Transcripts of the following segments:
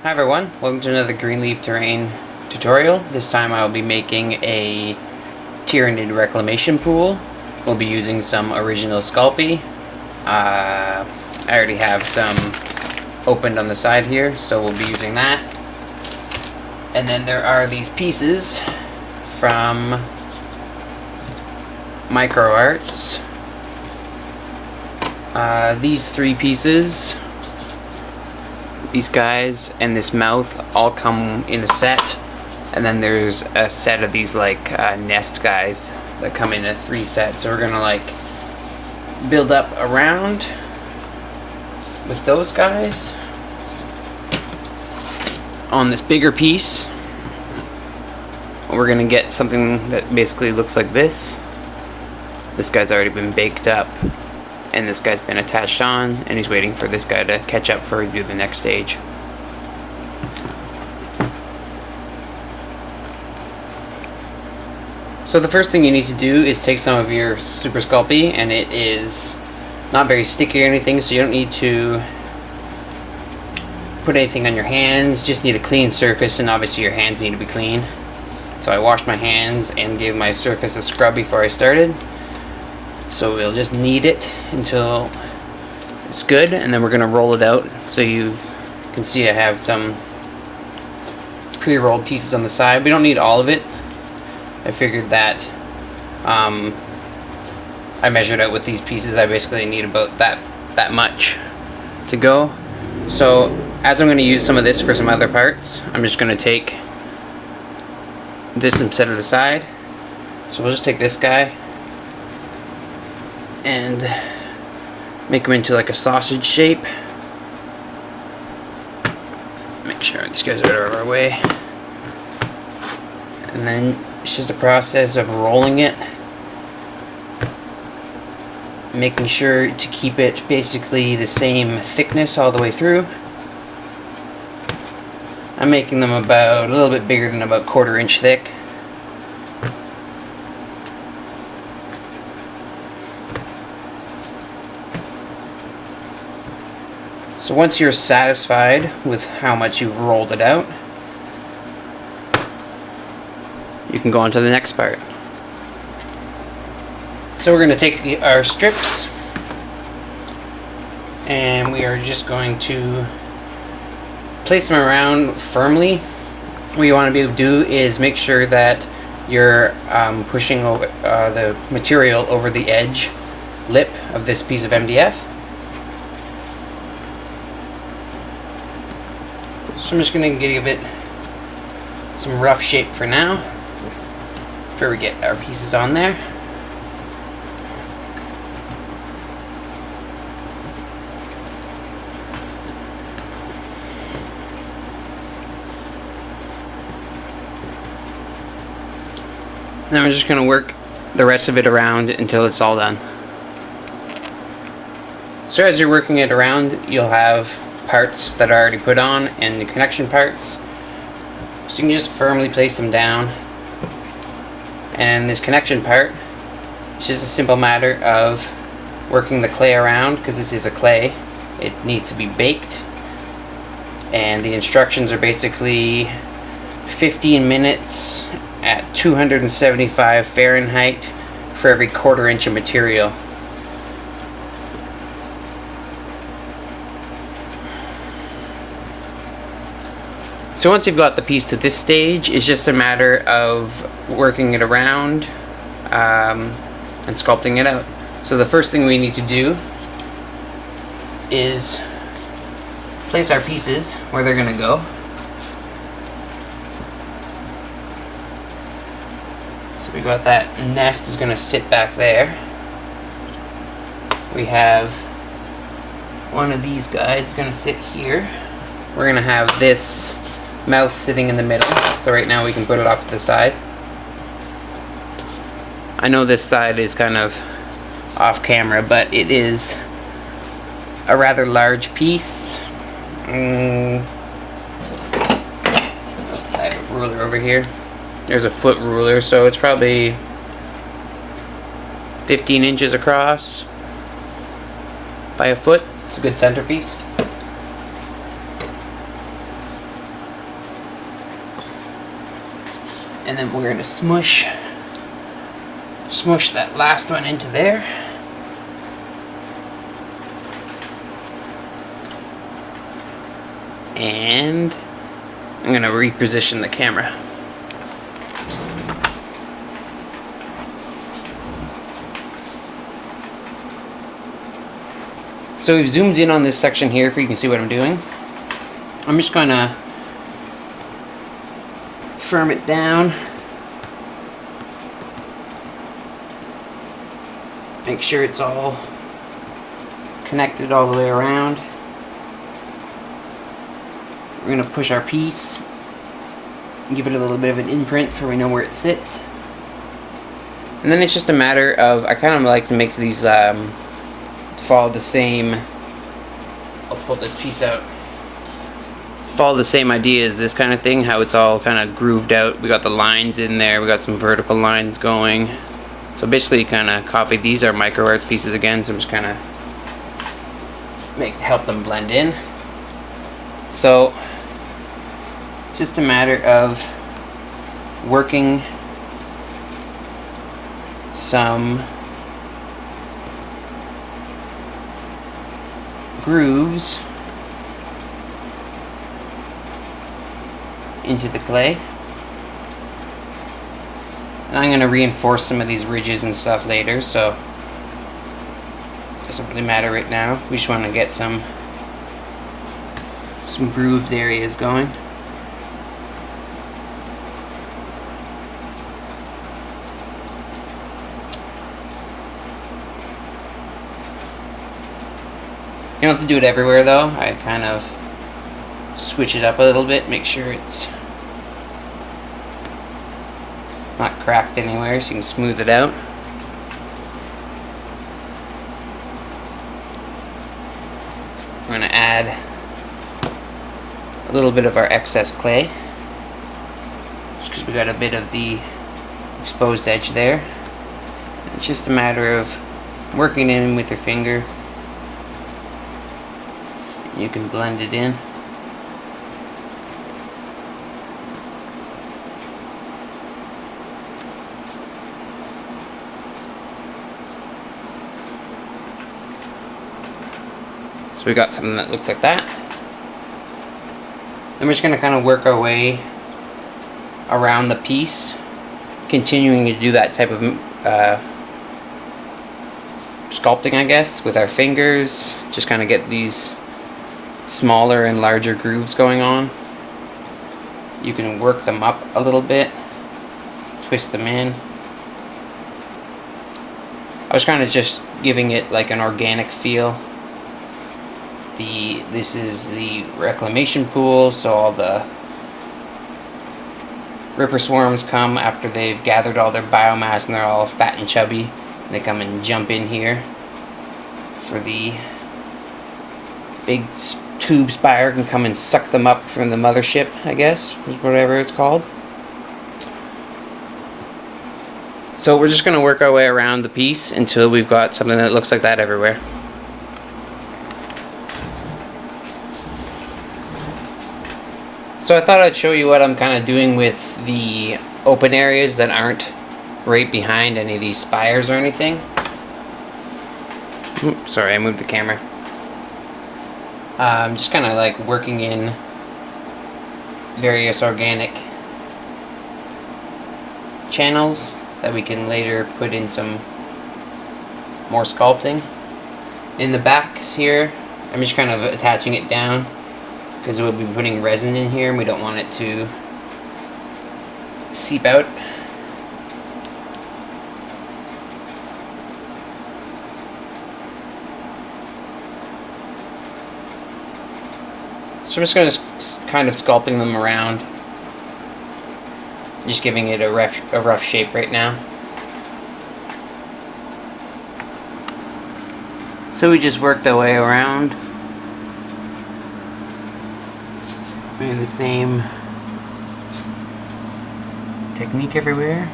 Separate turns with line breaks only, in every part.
Hi everyone, welcome to another greenleaf terrain tutorial. This time I will be making a Tyranid reclamation pool. We'll be using some original Sculpting. I already have some opened on the side here, so we'll be using that. And then there are these pieces from Micro Arts. These three pieces, these guys and this mouth, all come in a set, and then there's a set of these like nest guys that come in a 3 set. So we're gonna like build up around with those guys on this bigger piece. We're gonna get something that basically looks like this. This guy's already been baked up, and this guy's been attached on, and he's waiting for this guy to catch up before we do the next stage. So the first thing you need to do is take some of your Super Sculpting, and it is not very sticky or anything, so you don't need to put anything on your hands. You just need a clean surface, and obviously your hands need to be clean. So I washed my hands and gave my surface a scrub before I started. So we'll just knead it until it's good, and then we're going to roll it out. So you can see I have some pre-rolled pieces on the side. We don't need all of it. I figured that I measured out with these pieces. I basically need about that much to go. So as I'm going to use some of this for some other parts, I'm just going to take this and set it aside. So we'll just take this guy and make them into like a sausage shape. Make sure these guys are out of our way. And then it's just a process of rolling it, making sure to keep it basically the same thickness all the way through. I'm making them about a little bit bigger than about 1/4 inch thick. So once you're satisfied with how much you've rolled it out, you can go on to the next part. So we're going to take our strips, and we are just going to place them around firmly. What you want to be able to do is make sure that you're pushing over, the material over the edge lip of this piece of MDF. So I'm just going to give it some rough shape for now, before we get our pieces on there. Then we're just going to work the rest of it around until it's all done. So as you're working it around, you'll have parts that are already put on and the connection parts. So you can just firmly place them down. And this connection part, it's just a simple matter of working the clay around, because this is a clay. It needs to be baked. And the instructions are basically 15 minutes at 275 Fahrenheit for every 1/4 inch of material. So once you've got the piece to this stage, it's just a matter of working it around and sculpting it out. So the first thing we need to do is place our pieces where they're going to go. So we got that nest is going to sit back there. We have one of these guys going to sit here. We're going to have this mouth sitting in the middle, so right now we can put it off to the side. I know this side is kind of off camera, but it is a rather large piece. I have a ruler over here. There's a foot ruler, so it's probably 15 inches across by a foot. It's a good centerpiece. And then we're gonna smush that last one into there. And I'm gonna reposition the camera. So we've zoomed in on this section here, if you can see what I'm doing. I'm just gonna firm it down. Make sure it's all connected all the way around. We're going to push our piece, give it a little bit of an imprint so we know where it sits. And then it's just a matter of, I kind of like to make these follow the same, I'll pull this piece out, follow the same idea as this kind of thing, how it's all kind of grooved out. We got the lines in there, we got some vertical lines going. So basically kind of copied, these are micro arts pieces again, so I'm just kind of help them blend in. So it's just a matter of working some grooves into the clay. And I'm going to reinforce some of these ridges and stuff later, so it doesn't really matter right now. We just want to get some grooved areas going. You don't have to do it everywhere though. I kind of switch it up a little bit, make sure it's not cracked anywhere, so you can smooth it out. We're going to add a little bit of our excess clay, just because we got a bit of the exposed edge there. It's just a matter of working in with your finger. You can blend it in. So we got something that looks like that. Then we're just going to kind of work our way around the piece, continuing to do that type of sculpting, I guess, with our fingers. Just kind of get these smaller and larger grooves going on. You can work them up a little bit, twist them in. I was kind of just giving it like an organic feel. This is the reclamation pool, so all the ripper swarms come after they've gathered all their biomass and they're all fat and chubby. And they come and jump in here for the big tube spire, can come and suck them up from the mothership, I guess, is whatever it's called. So we're just going to work our way around the piece until we've got something that looks like that everywhere. So I thought I'd show you what I'm kind of doing with the open areas that aren't right behind any of these spires or anything. Oops, sorry, I moved the camera. I'm just kind of like working in various organic channels that we can later put in some more sculpting. In the backs here, I'm just kind of attaching it down because we'll be putting resin in here and we don't want it to seep out. So I'm just going to kind of sculpting them around, just giving it a rough shape right now. So we just worked our way around, doing the same technique everywhere.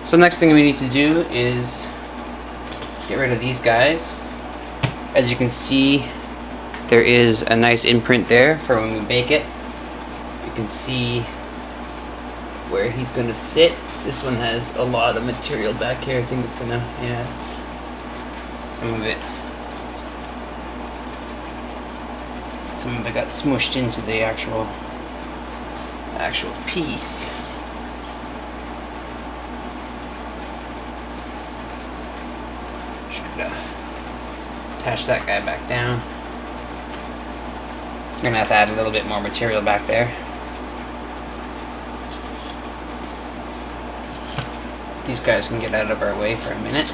So next thing we need to do is get rid of these guys. As you can see, there is a nice imprint there for when we bake it. You can see where he's going to sit. This one has a lot of material back here. I think it's going to, yeah, some of it got smushed into the actual piece. Should attach that guy back down. I'm gonna have to add a little bit more material back there. These guys can get out of our way for a minute.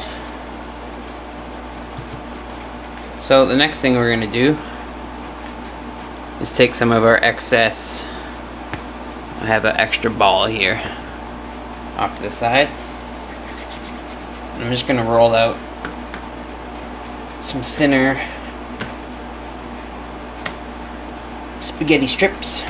So the next thing we're gonna do is take some of our excess. I have an extra ball here off to the side. I'm just gonna roll out some thinner spaghetti strips.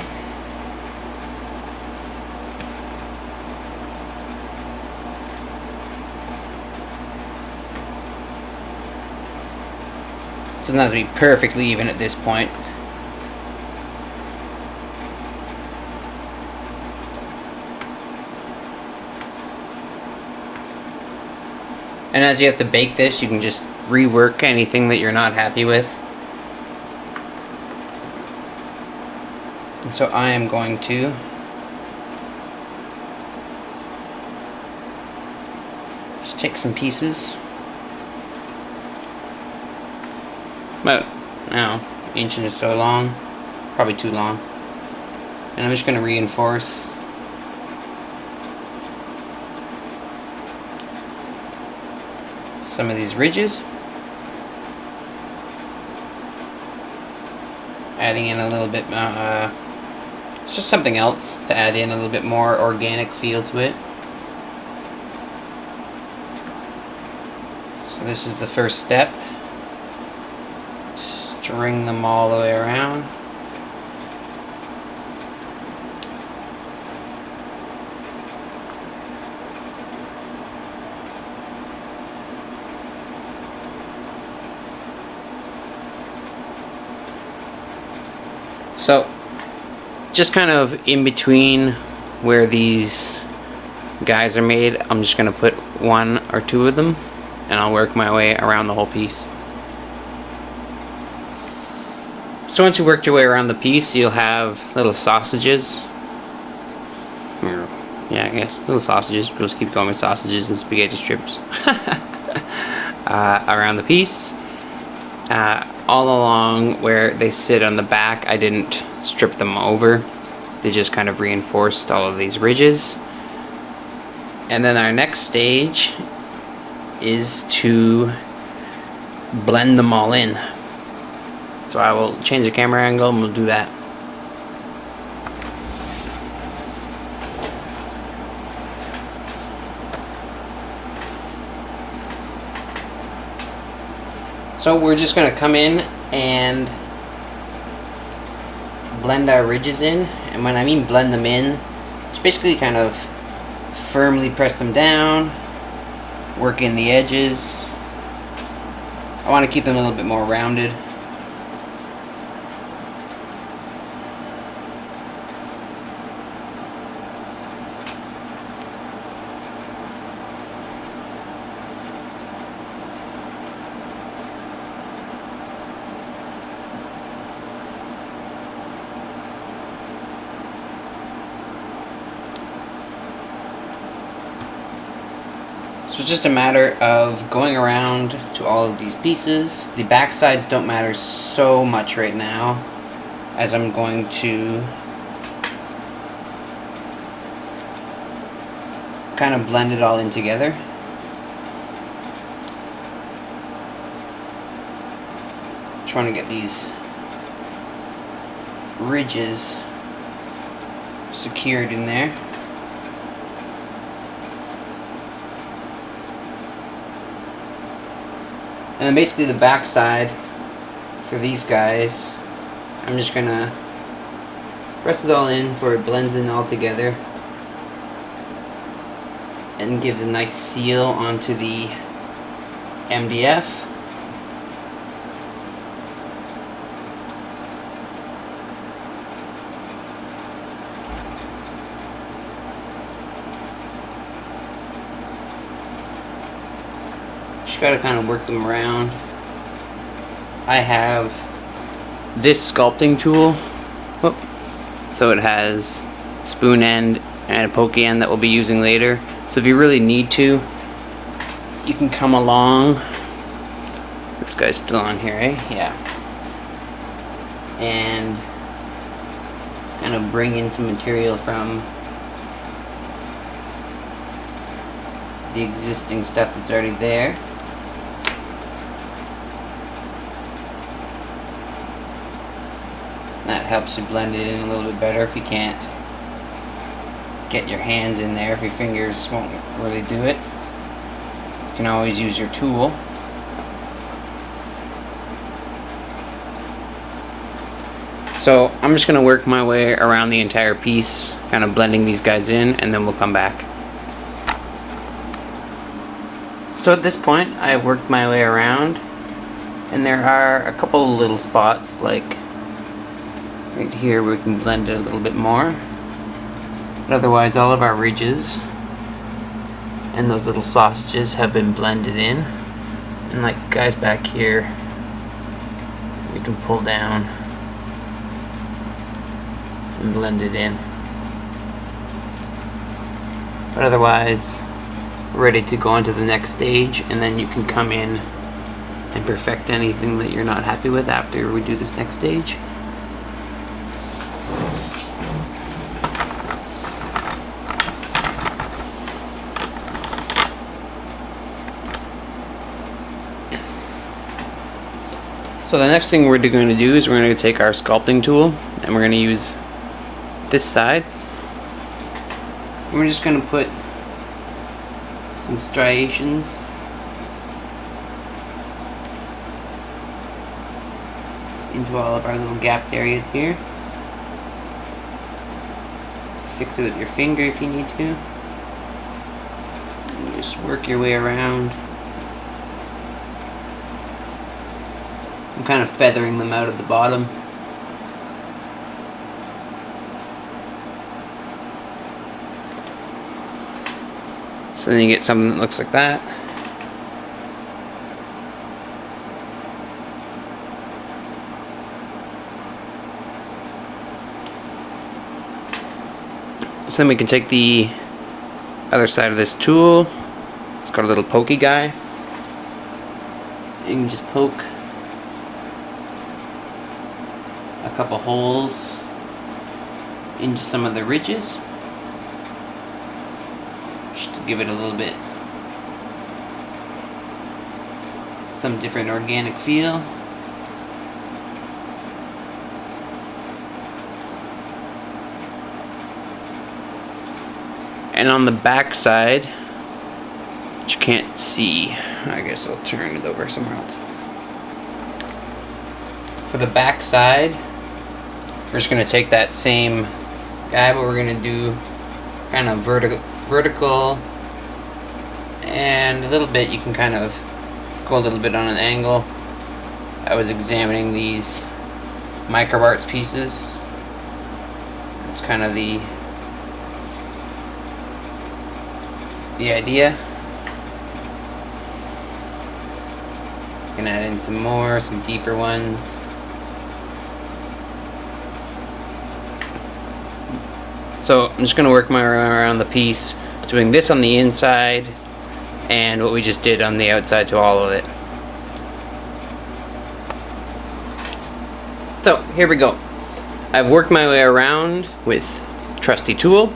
Doesn't have to be perfectly even at this point. And as you have to bake this, you can just rework anything that you're not happy with. And so I am going to just take some pieces, about, I don't know, an inch or so long, probably too long. And I'm just going to reinforce some of these ridges, adding in a little bit, it's just something else to add in a little bit more organic feel to it. So this is the first step. String them all the way around. So just kind of in between where these guys are made, I'm just going to put one or two of them, and I'll work my way around the whole piece. So once you worked your way around the piece, you'll have little sausages. Yeah, I guess little sausages. We'll just keep going with sausages and spaghetti strips around the piece. All along where they sit on the back, I didn't strip them over. They just kind of reinforced all of these ridges. And then our next stage is to blend them all in. So I will change the camera angle and we'll do that. So we're just going to come in and blend our ridges in. And when I mean blend them in, it's basically kind of firmly press them down, work in the edges. I want to keep them a little bit more rounded. So it's just a matter of going around to all of these pieces. The back sides don't matter so much right now, as I'm going to kind of blend it all in together. Trying to get these ridges secured in there. And then basically the back side for these guys, I'm just gonna press it all in before it blends in all together and gives a nice seal onto the MDF. Just gotta kind of work them around. I have this sculpting tool. Whoop. So it has spoon end and a pokey end that we'll be using later. So if you really need to, you can come along. This guy's still on here, eh? Yeah. And kind of bring in some material from the existing stuff that's already there. That helps you blend it in a little bit better if you can't get your hands in there, if your fingers won't really do it. You can always use your tool. So I'm just going to work my way around the entire piece, kind of blending these guys in, and then we'll come back. So at this point I've worked my way around, and there are a couple little spots like right here where we can blend it a little bit more. But otherwise all of our ridges and those little sausages have been blended in. And like guys back here, we can pull down and blend it in. But otherwise, we're ready to go on to the next stage, and then you can come in and perfect anything that you're not happy with after we do this next stage. So the next thing we're going to do is we're going to take our sculpting tool and we're going to use this side. We're just going to put some striations into all of our little gapped areas here. Fix it with your finger if you need to. And just work your way around. I'm kind of feathering them out of the bottom. So then you get something that looks like that. So then we can take the other side of this tool. It's got a little pokey guy. You can just poke a couple holes into some of the ridges, just to give it a little bit some different organic feel. And on the back side, which you can't see, I guess I'll turn it over somewhere else. For the back side, we're just going to take that same guy, but we're going to do kind of vertical, and a little bit you can kind of go a little bit on an angle. I was examining these micro arts pieces. It's kind of the idea. You can add in some more, some deeper ones. So I'm just going to work my way around the piece, doing this on the inside and what we just did on the outside to all of it. So here we go. I've worked my way around with trusty tool.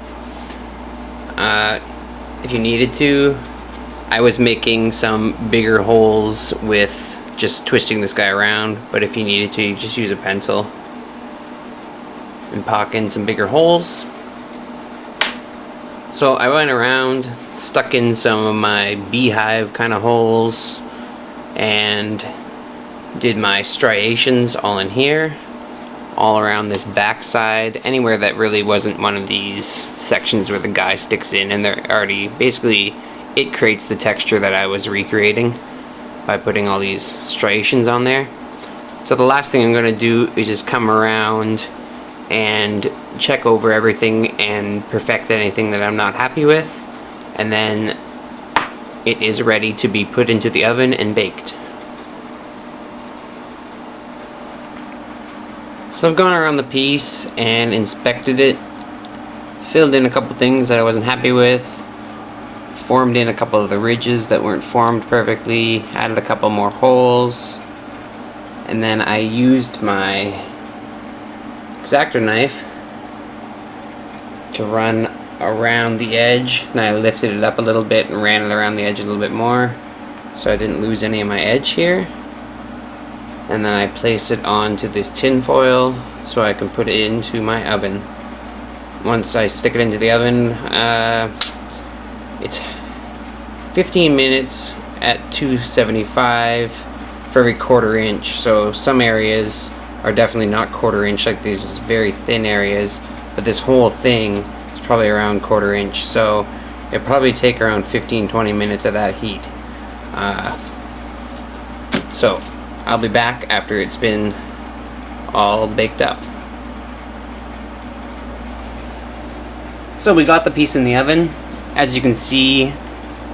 If you needed to, I was making some bigger holes with just twisting this guy around, but if you needed to, you just use a pencil and poke in some bigger holes. So I went around, stuck in some of my beehive kind of holes, and did my striations all in here, all around this back side, anywhere that really wasn't one of these sections where the guy sticks in and they're already, basically it creates the texture that I was recreating. by putting all these striations on there. So the last thing I'm going to do is just come around and check over everything and perfect anything that I'm not happy with, and then it is ready to be put into the oven and baked. So I've gone around the piece and inspected it, filled in a couple things that I wasn't happy with, formed in a couple of the ridges that weren't formed perfectly, added a couple more holes, and then I used my X-Acto knife to run around the edge. Then I lifted it up a little bit and ran it around the edge a little bit more so I didn't lose any of my edge here. And then I place it onto this tin foil so I can put it into my oven. Once I stick it into the oven, it's 15 minutes at 275 for every 1/4 inch. So some areas are definitely not 1/4 inch, like these very thin areas, but this whole thing is probably around 1/4 inch, so it'll probably take around 15-20 minutes of that heat. So I'll be back after it's been all baked up. So we got the piece in the oven. As you can see,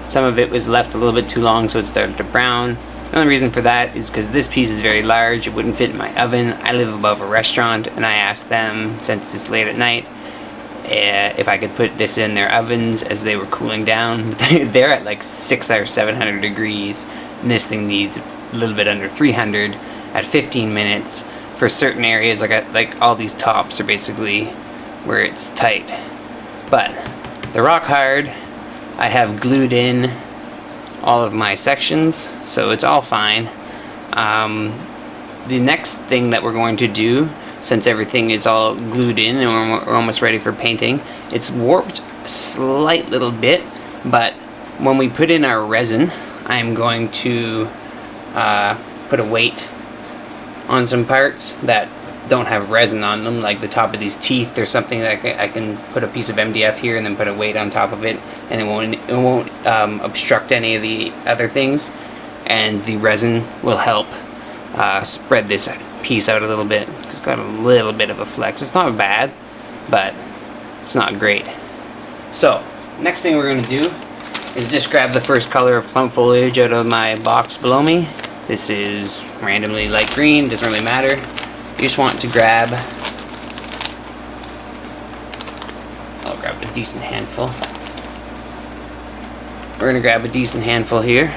some of it was left a little bit too long, so it started to brown. The only reason for that is because this piece is very large. It wouldn't fit in my oven. I live above a restaurant, and I asked them, since it's late at night, if I could put this in their ovens as they were cooling down. They're at like 600 or 700 degrees, and this thing needs a little bit under 300 at 15 minutes for certain areas. Like all these tops are basically where it's tight. But the rock hard, I have glued in all of my sections, so it's all fine. The next thing that we're going to do, since everything is all glued in and we're almost ready for painting, it's warped a slight little bit, but when we put in our resin, I'm going to put a weight on some parts that don't have resin on them, like the top of these teeth or something. That I can put a piece of MDF here and then put a weight on top of it, and it won't obstruct any of the other things, and the resin will help spread this piece out a little bit. It's got a little bit of a flex. It's not bad, but it's not great. So next thing we're going to do is just grab the first color of clump foliage out of my box below me. This is randomly light green, doesn't really matter. You just want to grab, I'll grab a decent handful. We're going to grab a decent handful here.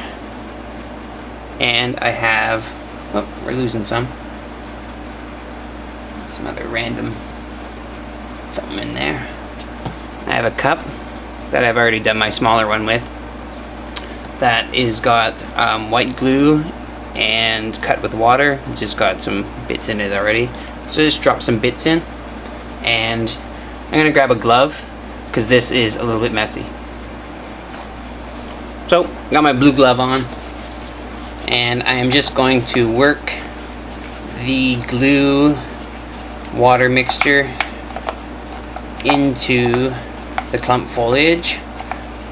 And I have, oh, we're losing some other random something in there. I have a cup that I've already done my smaller one with that is got white glue and cut with water. It's just got some bits in it already, so just drop some bits in, and I'm gonna grab a glove because this is a little bit messy. So got my blue glove on, and I am just going to work the glue water mixture into the clump foliage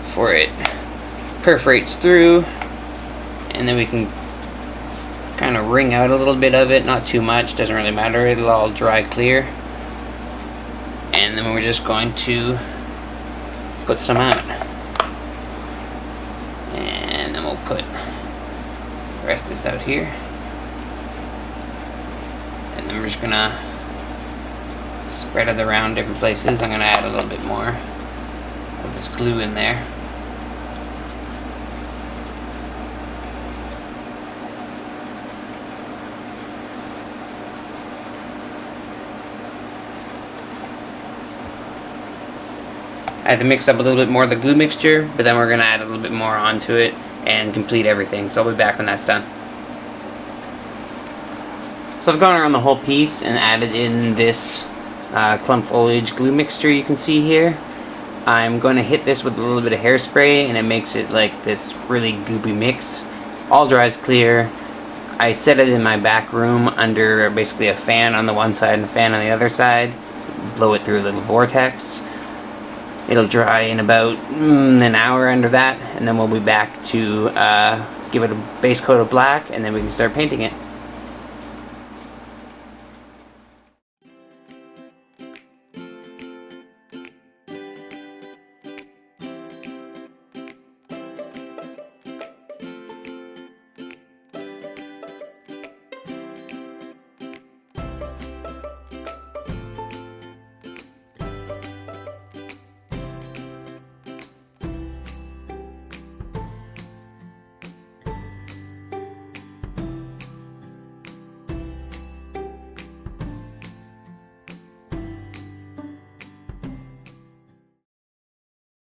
before it perforates through, and then we can kind of wring out a little bit of it, not too much, doesn't really matter, it'll all dry clear. And then we're just going to put some out, and then we'll put the rest of this out here, and then we're just gonna spread it around different places. I'm gonna add a little bit more of this glue in there. I had to mix up a little bit more of the glue mixture, but then we're going to add a little bit more onto it and complete everything. So I'll be back when that's done. So I've gone around the whole piece and added in this clump foliage glue mixture you can see here. I'm going to hit this with a little bit of hairspray, and it makes it like this really goopy mix. All dries clear. I set it in my back room under basically a fan on the one side and a fan on the other side. Blow it through a little vortex. It'll dry in about an hour under that, and then we'll be back to give it a base coat of black, and then we can start painting it.